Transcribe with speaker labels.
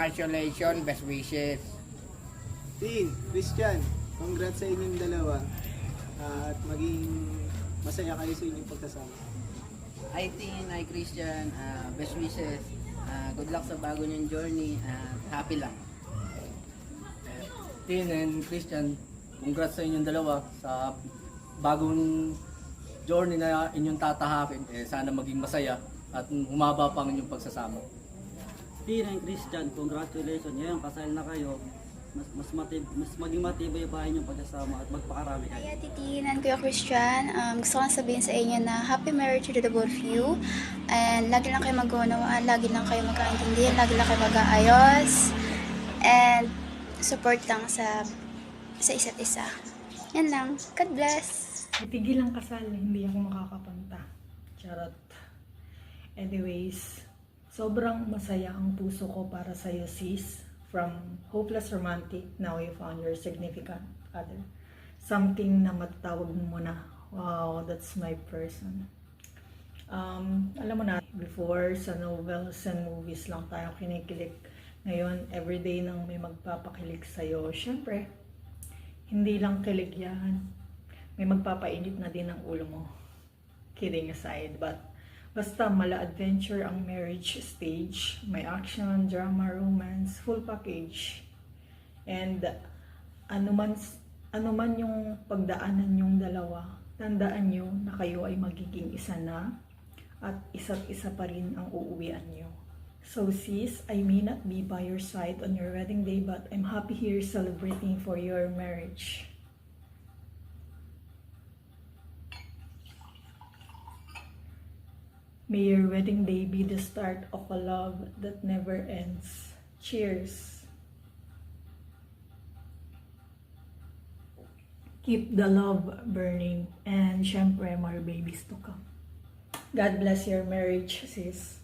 Speaker 1: congratulations, best wishes.
Speaker 2: Tin, Christian, congrats sa inyong dalawa. At maging masaya kayo sa inyong pagkasama.
Speaker 3: Hi Tin, hi Christian, best wishes. Good luck sa bago niyong journey. Happy lang.
Speaker 4: Tin and Christian, congrats sa inyong dalawa sa bagong journey na inyong tatahakin. Sana maging masaya at humaba pa ang inyong pagsasama.
Speaker 5: Tin and Christian, congratulations. Ngayon, kasal na kayo. Mas maging matibay pa inyong pagkasama at magpakarami kayo.
Speaker 6: Hi Ate Tin and Kuya Christian, gusto ko lang sabihin sa inyo na happy marriage to the both of you. And lagi lang kayo mag-unawaan, lagi lang kayo magkaintindihan, lagi lang kayo mag-aayos. And support lang sa isa't isa. Yan lang. God bless!
Speaker 7: Itigil ang kasal, hindi ako makakapunta. Charot. Anyways, sobrang masaya ang puso ko para sa'yo, sis. From hopeless romantic, now you found your significant other. Something na matatawag mo na, wow, that's my person. Alam mo na, before sa novels and movies lang tayo kinikilig. Ngayon, everyday nang may magpapakilig sa'yo. Syempre, hindi lang kilig yan. May magpapainit na din ang ulo mo. Kidding aside, but basta mala-adventure ang marriage stage. May action, drama, romance, full package. And ano man yung pagdaanan yung dalawa, tandaan nyo na kayo ay magiging isa na at isa't isa pa rin ang uuwian nyo. So sis, I may not be by your side on your wedding day, but I'm happy here celebrating for your marriage. May your wedding day be the start of a love that never ends. Cheers! Keep the love burning and syempre more babies to come. God bless your marriage, sis.